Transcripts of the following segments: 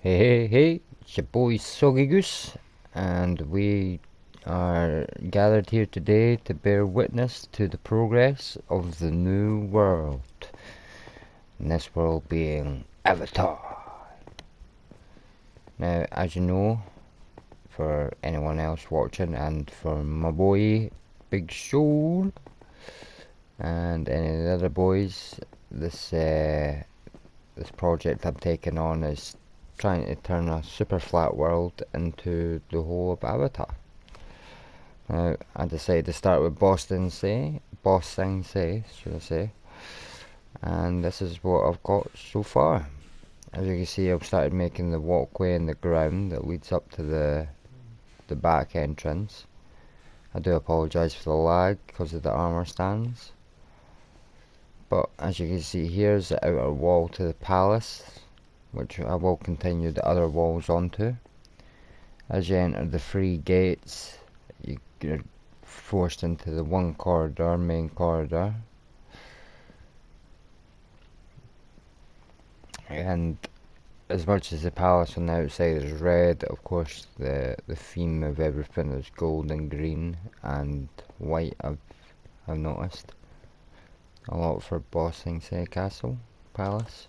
Hey, it's your boy Soggy Goose, and we are gathered here today to bear witness to the progress of the new world. And this world being Avatar. Now, as you know, for anyone else watching, and for my boy Big Soul, and any of the other boys, this project I'm taking on is trying to turn a super flat world into the whole of Avatar. Now, I decided to start with Boss Thing Say, should I say, and this is what I've got so far. As you can see, I've started making the walkway in the ground that leads up to the back entrance. I do apologise for the lag because of the armour stands. But as you can see, here's the outer wall to the palace, which I will continue the other walls onto. As you enter the three gates, you're forced into the one corridor, main corridor. And as much as the palace on the outside is red, of course the theme of everything is gold and green and white. I've noticed a lot for Ba Sing Se Castle Palace.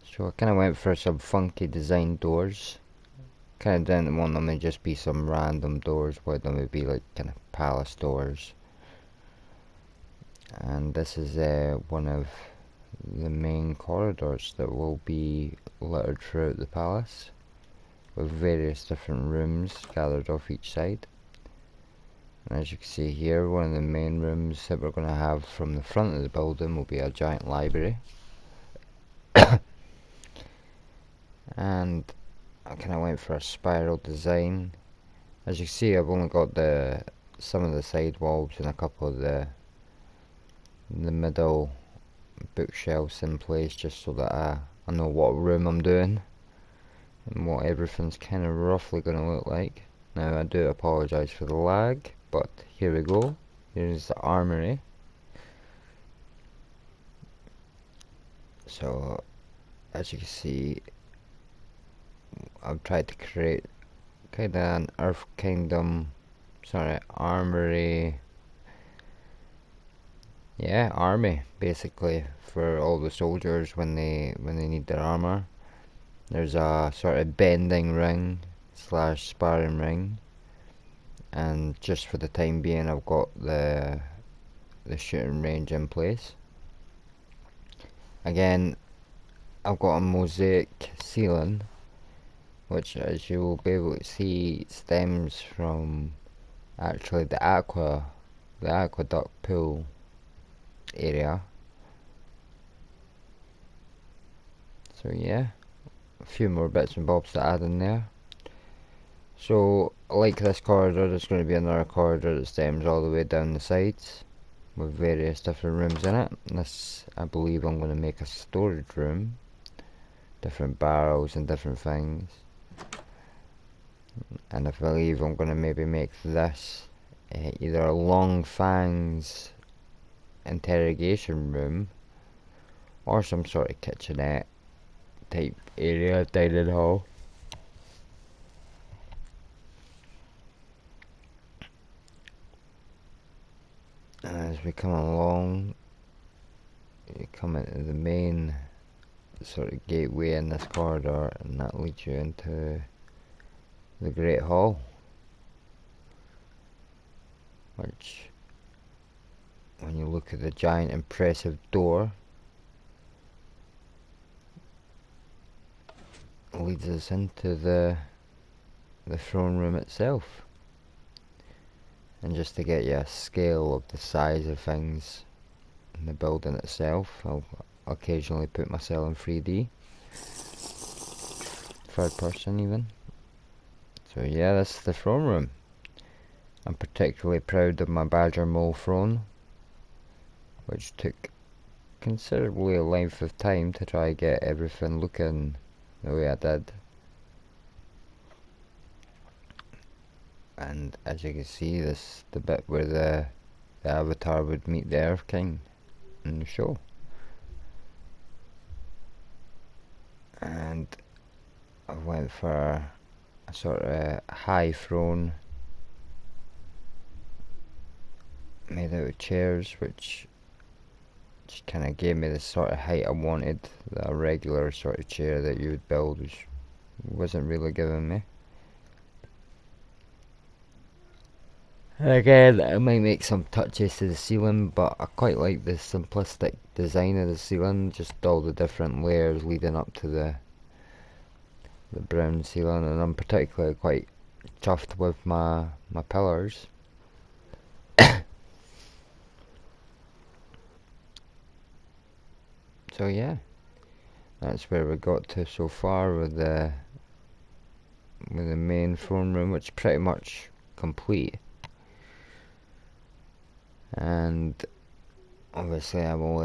So I kind of went for some funky design doors. Kind of didn't want them to just be some random doors, but them would be like kind of palace doors. And this is one of the main corridors that will be littered throughout the palace, with various different rooms gathered off each side. And as you can see here, one of the main rooms that we're going to have from the front of the building will be a giant library. And I kind of went for a spiral design. As you can see, I've only got some of the side walls and a couple of the middle bookshelves in place, just so that I know what room I'm doing and what everything's kind of roughly going to look like. Now, I do apologise for the lag, but here we go. Here's the armory. So, as you can see, I've tried to create kind of an Earth Kingdom, armory. Yeah, army basically for all the soldiers when they need their armor. There's a sort of bending ring / sparring ring, and just for the time being, I've got the shooting range in place. Again, I've got a mosaic ceiling, which, as you will be able to see, stems from actually the aqueduct pool area. So yeah, a few more bits and bobs to add in there. So, like this corridor, there's going to be another corridor that stems all the way down the sides, with various different rooms in it. This, I believe, I'm going to make a storage room, different barrels and different things. And I believe I'm going to maybe make this either a Long Fang's interrogation room, or some sort of kitchenette type area, dining hall. And as we come along, you come into the main sort of gateway in this corridor, and that leads you into the Great Hall, which, when you look at the giant impressive door, leads us into the throne room itself. And just to get you a scale of the size of things in the building itself, I'll occasionally put myself in 3D, third person even. So yeah, this is the throne room. I'm particularly proud of my Badger Mole throne, which took considerably a length of time to try to get everything looking the way I did. And as you can see, this the bit where the Avatar would meet the Earth King in the show. And and I went for a sort of high throne made out of chairs, which just kind of gave me the sort of height I wanted. The regular sort of chair that you would build wasn't really giving me. And again, I might make some touches to the ceiling, but I quite like the simplistic design of the ceiling, just all the different layers leading up to the brown ceiling, and I'm particularly quite chuffed with my pillars. So yeah, that's where we got to so far with the main throne room, which is pretty much complete. And obviously I will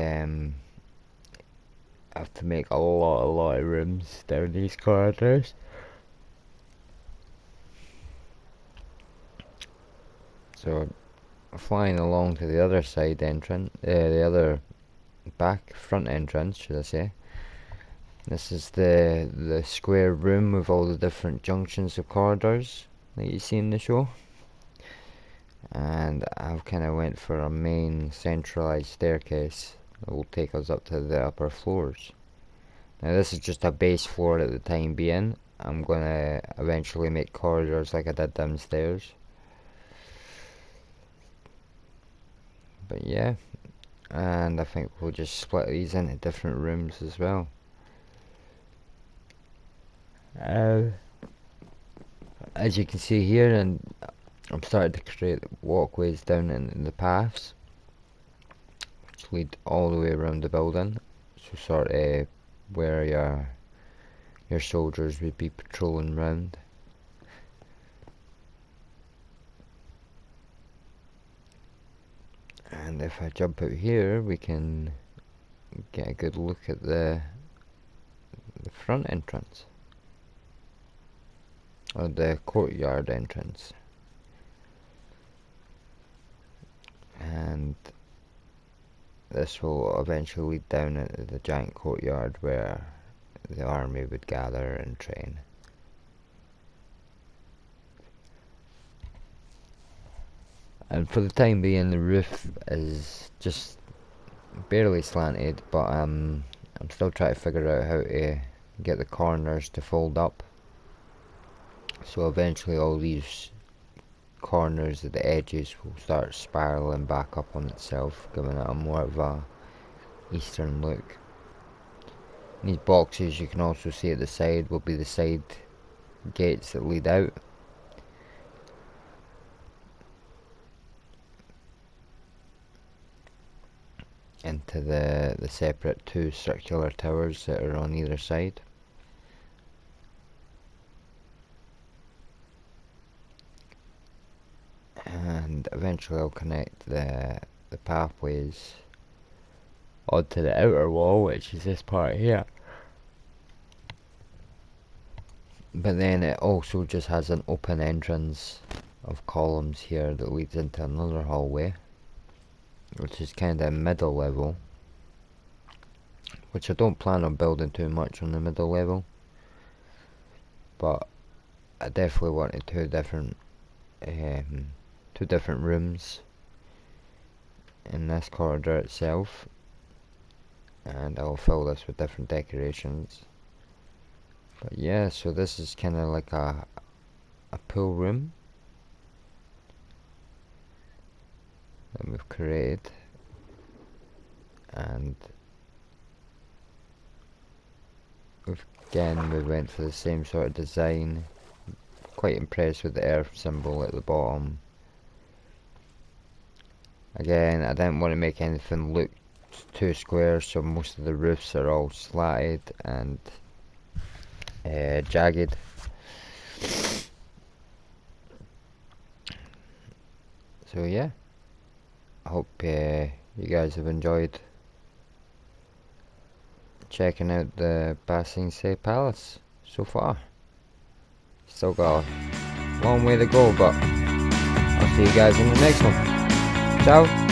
have to make a lot of rooms down these corridors. So flying along to the other side entrance, the other front entrance, should I say. This is the square room with all the different junctions of corridors that you see in the show. And I've kind of went for a main centralized staircase that will take us up to the upper floors. Now this is just a base floor at the time being. I'm gonna eventually make corridors like I did downstairs. But yeah, and I think we'll just split these into different rooms as well. As you can see here, and I'm starting to create walkways down in the paths, which lead all the way around the building. So sort of where your soldiers would be patrolling round. And if I jump out here, we can get a good look at the front entrance, or the courtyard entrance. And this will eventually lead down into the giant courtyard where the army would gather and train. And for the time being, the roof is just barely slanted, but I'm still trying to figure out how to get the corners to fold up. So eventually all these corners at the edges will start spiraling back up on itself, giving it a more of a eastern look. And these boxes you can also see at the side will be the side gates that lead out. Into the separate two circular towers that are on either side. And eventually I'll connect the pathways onto the outer wall, which is this part here. But then it also just has an open entrance of columns here that leads into another hallway, which is kind of middle level, which I don't plan on building too much on the middle level, but I definitely wanted two different rooms in this corridor itself, and I'll fill this with different decorations. But yeah, so this is kind of like a pool room that we've created, and we went for the same sort of design. Quite impressed with the earth symbol at the bottom. Again, I didn't want to make anything look too square, so most of the roofs are all slatted and jagged. So yeah, I hope you guys have enjoyed checking out the Ba Sing Se Palace so far. Still got a long way to go, but I'll see you guys in the next one. Ciao.